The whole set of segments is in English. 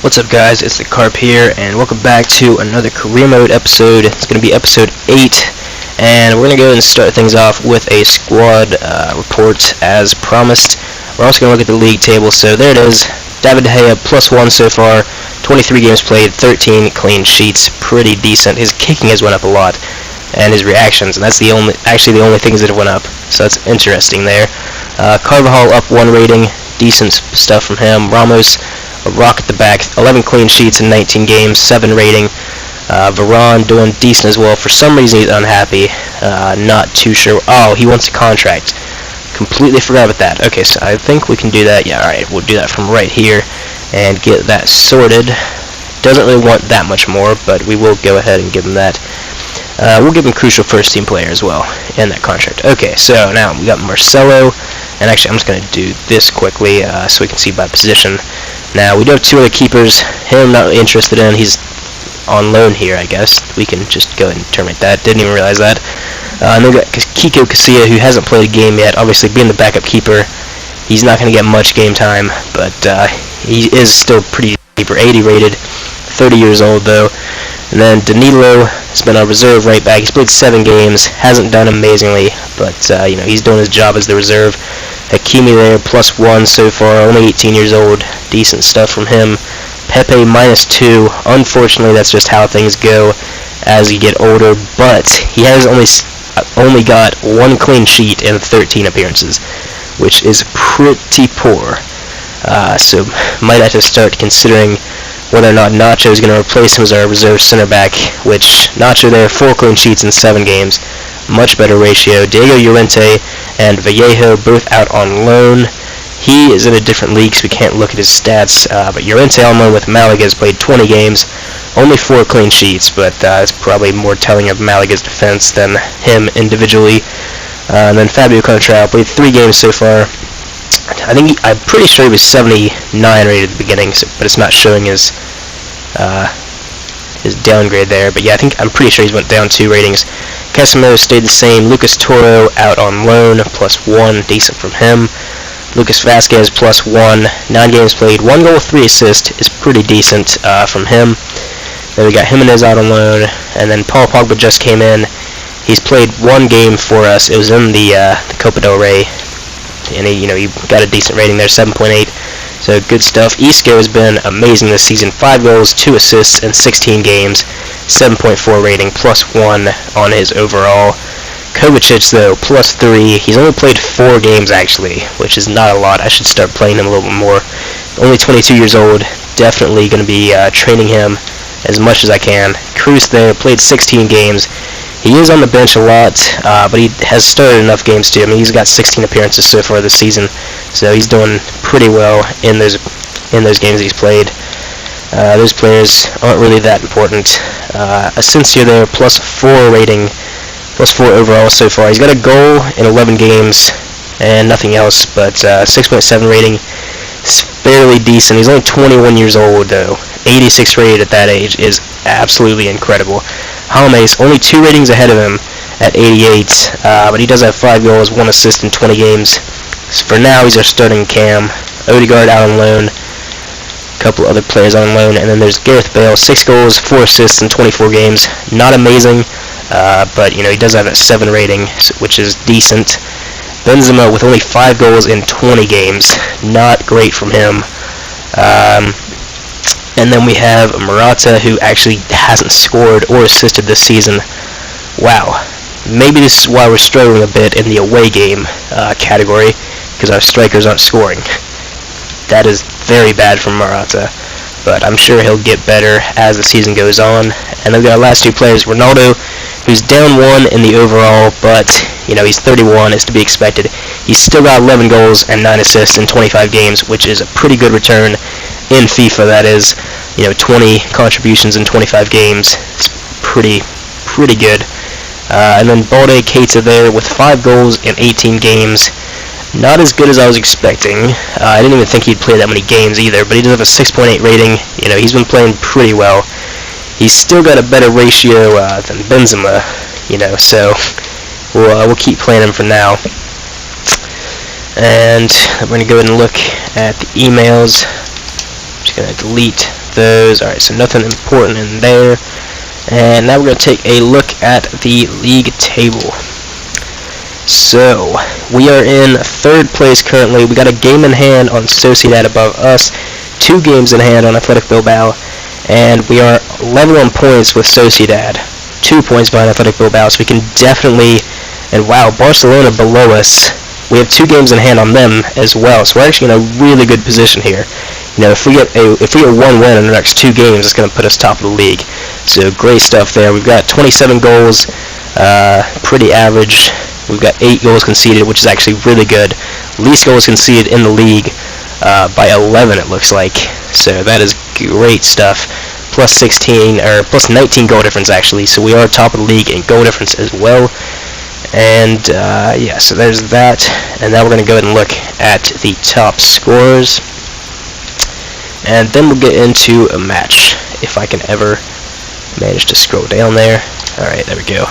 What's up, guys? It's the Carp here, and welcome back to another career mode episode. It's going to be episode 8, and we're going to go and start things off with a squad report as promised. We're also going to look at the league table. So there it is. David De Gea +1 so far, 23 games played, 13 clean sheets, pretty decent. His kicking has went up a lot, and his reactions, and that's the only things that have went up. So that's interesting there. Carvajal up 1 rating, decent stuff from him. Ramos, a rock at the back, 11 clean sheets in 19 games, 7 rating. Varane doing decent as well. For some reason he's unhappy, not too sure. Oh, he wants a contract. Completely forgot about that. Okay, so I think we can do that. Yeah, alright, we'll do that from right here and get that sorted. Doesn't really want that much more, but we will go ahead and give him that. We'll give him crucial first team player as well in that contract. Okay, so now we got Marcelo, and actually I'm just going to do this quickly so we can see by position. Now, we do have 2 other keepers. Him, not really interested in. He's on loan here, I guess. We can just go ahead and terminate that. Didn't even realize that. And then we got Kiko Casilla, who hasn't played a game yet. Obviously, being the backup keeper, he's not going to get much game time, but he is still pretty keeper, 80 rated, 30 years old, though. And then Danilo has been our reserve right back. He's played 7 games, hasn't done amazingly, but he's doing his job as the reserve. Hakimi there, +1 so far, only 18 years old. Decent stuff from him. Pepe -2. Unfortunately, that's just how things go as you get older, but he has only got 1 clean sheet in 13 appearances, which is pretty poor. So might have to start considering whether or not Nacho is going to replace him as our reserve center back, which Nacho there, 4 clean sheets in 7 games. Much better ratio. Diego Llorente and Vallejo both out on loan. He is in a different league, so we can't look at his stats, but Llorente on loan with Malaga has played 20 games, only 4 clean sheets, but it's probably more telling of Malaga's defense than him individually. And then Fabio Contrao played 3 games so far. I'm pretty sure he was 79 rated at the beginning, but it's not showing his downgrade there. But yeah, I'm pretty sure he's went down 2 ratings. Casemiro stayed the same. Lucas Toro out on loan, +1, decent from him. Lucas Vasquez +1, 9 games played, 1 goal, 3 assists is pretty decent from him. Then we got Jimenez out on loan, and then Paul Pogba just came in. He's played 1 game for us. It was in the Copa del Rey, and he got a decent rating there, 7.8. So good stuff. Isco has been amazing this season. 5 goals, 2 assists in 16 games, 7.4 rating, +1 on his overall. Kovacic, though, +3. He's only played 4 games, actually, which is not a lot. I should start playing him a little bit more. Only 22 years old. Definitely going to be training him as much as I can. Cruz there, played 16 games. He is on the bench a lot, but he has started enough games too. I mean, he's got 16 appearances so far this season, so he's doing pretty well in those games he's played. Those players aren't really that important. Asensio there, +4 rating, +4 overall so far. He's got a goal in 11 games and nothing else, but 6.7 rating. It's fairly decent. He's only 21 years old, though. 86 rated at that age is absolutely incredible. James, only 2 ratings ahead of him at 88, but he does have 5 goals, 1 assist in 20 games. So for now, he's our starting cam. Odegaard out on loan. A couple other players on loan. And then there's Gareth Bale, 6 goals, 4 assists in 24 games. Not amazing, but he does have a 7 rating, which is decent. Benzema with only 5 goals in 20 games. Not great from him. And then we have Morata, who actually hasn't scored or assisted this season. Wow. Maybe this is why we're struggling a bit in the away game category, because our strikers aren't scoring. That is very bad from Morata, but I'm sure he'll get better as the season goes on. And then we've got our last 2 players, Ronaldo, who's down 1 in the overall, but he's 31, it's to be expected. He's still got 11 goals and 9 assists in 25 games, which is a pretty good return in FIFA. That is, 20 contributions in 25 games. It's pretty good. And then Balde Keita there with 5 goals in 18 games. Not as good as I was expecting. I didn't even think he'd play that many games either, but he does have a 6.8 rating. He's been playing pretty well. He's still got a better ratio than Benzema, so we'll keep playing him for now. And I'm going to go ahead and look at the emails. I'm just going to delete those. Alright, so nothing important in there. And now we're going to take a look at the league table. So, we are in 3rd place currently. We got a game in hand on Sociedad above us, 2 games in hand on Athletic Bilbao, and we are level on points with Sociedad, 2 points behind Athletic Bilbao, so we can definitely, and wow, Barcelona below us, we have 2 games in hand on them as well, so we're actually in a really good position here. You know, if we get 1 win in the next 2 games, it's going to put us top of the league. So great stuff there. We've got 27 goals, pretty average. We've got 8 goals conceded, which is actually really good. Least goals conceded in the league by 11, it looks like. So that is great stuff. Plus 16 or plus 19 goal difference actually. So we are top of the league in goal difference as well. And yeah, so there's that. And now we're going to go ahead and look at the top scorers. And then we'll get into a match, if I can ever manage to scroll down there. Alright, there we go.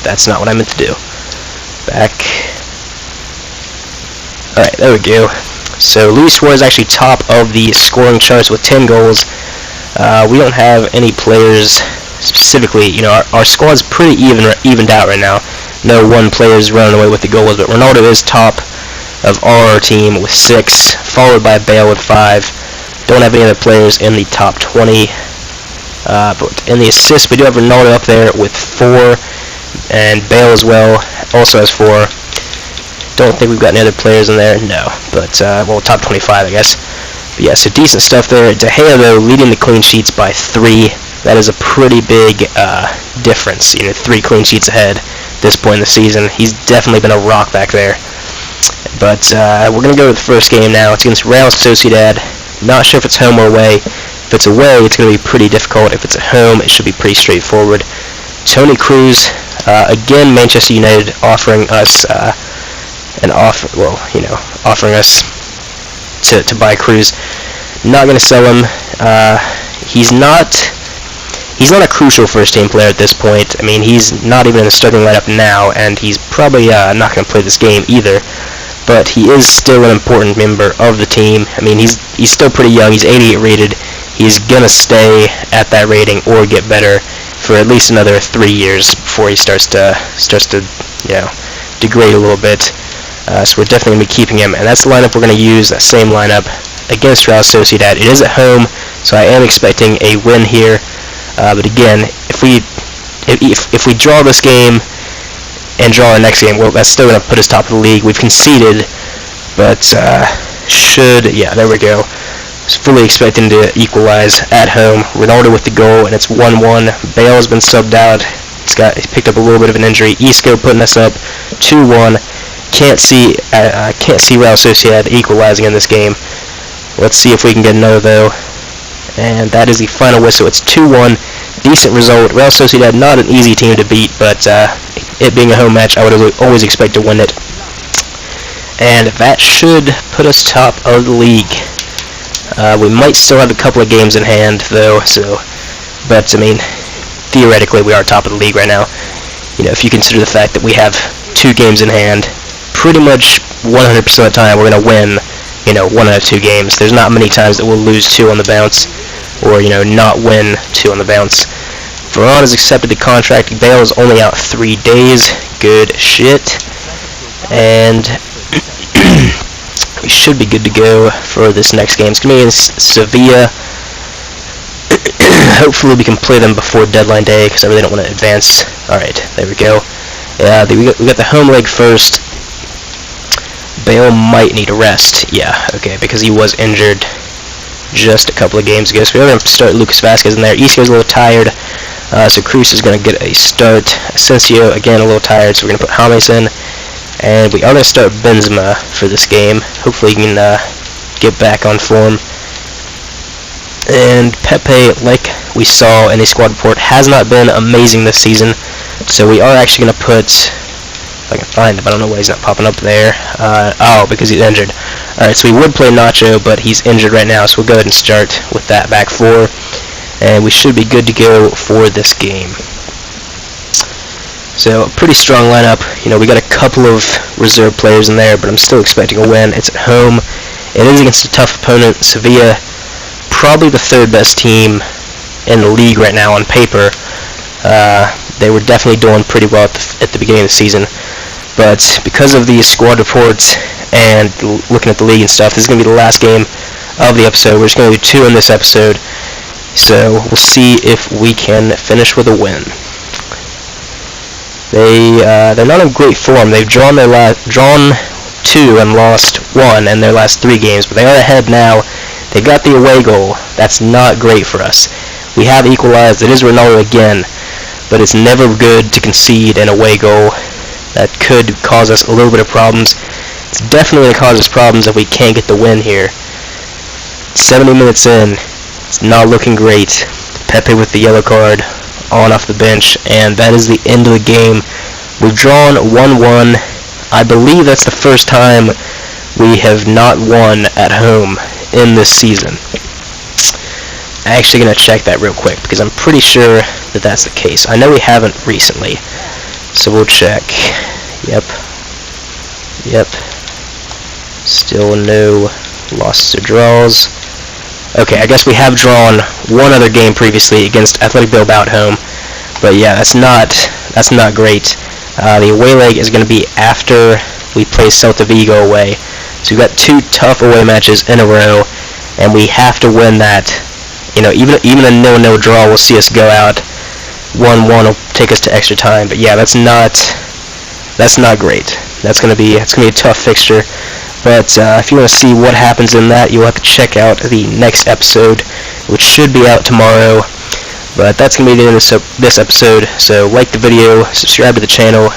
That's not what I meant to do. Back. Alright, there we go. So Luis Suarez is actually top of the scoring charts with 10 goals. We don't have any players specifically, you know, our squad's pretty evened out right now. No one player is running away with the goals, but Ronaldo is top of our team with 6, followed by Bale with 5. Don't have any other players in the top 20. But in the assists, we do have Ronaldo up there with 4, and Bale as well, also has 4. Don't think we've got any other players in there, no. But, well, top 25, I guess. But yeah, so decent stuff there. De Gea, though, leading the clean sheets by 3. That is a pretty big difference. You know, 3 clean sheets ahead at this point in the season. He's definitely been a rock back there. But we're going to go to the first game now. It's against Real Sociedad. Not sure if it's home or away. If it's away, it's going to be pretty difficult. If it's at home, it should be pretty straightforward. Toni Kroos, again, Manchester United offering us offering us to buy Kroos. Not going to sell him. He's not a crucial first-team player at this point. I mean, he's not even in the starting lineup now, and he's probably not going to play this game either. But he is still an important member of the team. I mean, he's still pretty young. He's 88 rated. He's going to stay at that rating or get better for at least another 3 years before he starts to you know, degrade a little bit. So we're definitely going to be keeping him. And that's the lineup we're going to use, that same lineup against Real Sociedad. It is at home, so I am expecting a win here. But again, if we draw this game and draw the next game, well, that's still going to put us top of the league. We've conceded, but yeah, there we go. Fully expecting to equalize at home. Ronaldo with the goal, and it's 1-1. Bale has been subbed out. He's picked up a little bit of an injury. Isco putting us up 2-1. Can't see Real Sociedad equalizing in this game. Let's see if we can get another though. And that is the final whistle. It's 2-1. Decent result. Real Sociedad, not an easy team to beat, but it being a home match, I would always expect to win it. And that should put us top of the league. We might still have a couple of games in hand, though. But I mean, theoretically, we are top of the league right now. You know, if you consider the fact that we have 2 games in hand, pretty much 100% of the time we're going to win, you know, 1 out of 2 games. There's not many times that we'll lose 2 on the bounce, or, you know, not win 2 on the bounce. Varane has accepted the contract. Bale is only out 3 days. Good shit. And we should be good to go for this next game. It's going to be against Sevilla. Hopefully we can play them before deadline day, because I really don't want to advance. Alright, there we go. Yeah, we got the home leg first. Bale might need a rest. Yeah, okay, because he was injured just a couple of games ago. So we're going to start Lucas Vazquez in there. Isco's a little tired, so Kroos is going to get a start. Asensio, again, a little tired, so we're going to put James in. And we are going to start Benzema for this game. Hopefully he can get back on form. And Pepe, like we saw in the squad report, has not been amazing this season. So we are actually going to put, if I can find him, I don't know why he's not popping up there. Oh, because he's injured. Alright, so we would play Nacho, but he's injured right now, so we'll go ahead and start with that back 4. And we should be good to go for this game. So, a pretty strong lineup. You know, we got a couple of reserve players in there, but I'm still expecting a win. It's at home. It is against a tough opponent, Sevilla. probably the third best team in the league right now on paper. They were definitely doing pretty well at the beginning of the season, but because of these squad reports and looking at the league and stuff, this is going to be the last game of the episode. We're just going to do 2 in this episode, so we'll see if we can finish with a win. They're not in great form. They've drawn 2 and lost 1 in their last 3 games, but they are ahead now. They got the away goal. That's not great for us. We have equalized. It is Ronaldo again, but it's never good to concede an away goal. That could cause us a little bit of problems. It's definitely going to cause us problems if we can't get the win here. 70 minutes in, it's not looking great. Pepe with the yellow card, on off the bench, and that is the end of the game. We've drawn 1-1. I believe that's the first time we have not won at home in this season. I'm actually going to check that real quick because I'm pretty sure that that's the case. I know we haven't recently, so we'll check. Yep. Still no losses or draws. Okay, I guess we have drawn 1 other game previously against Athletic Bilbao at home, but yeah, that's not great. The away leg is going to be after we play Celta Vigo away. So we've got 2 tough away matches in a row, and we have to win that. You know, even a 0-0 draw will see us go out. 1-1 will take us to extra time. But yeah, that's not great. That's gonna be a tough fixture. But if you want to see what happens in that, you'll have to check out the next episode, which should be out tomorrow. But that's gonna be the end of this episode. So like the video, subscribe to the channel.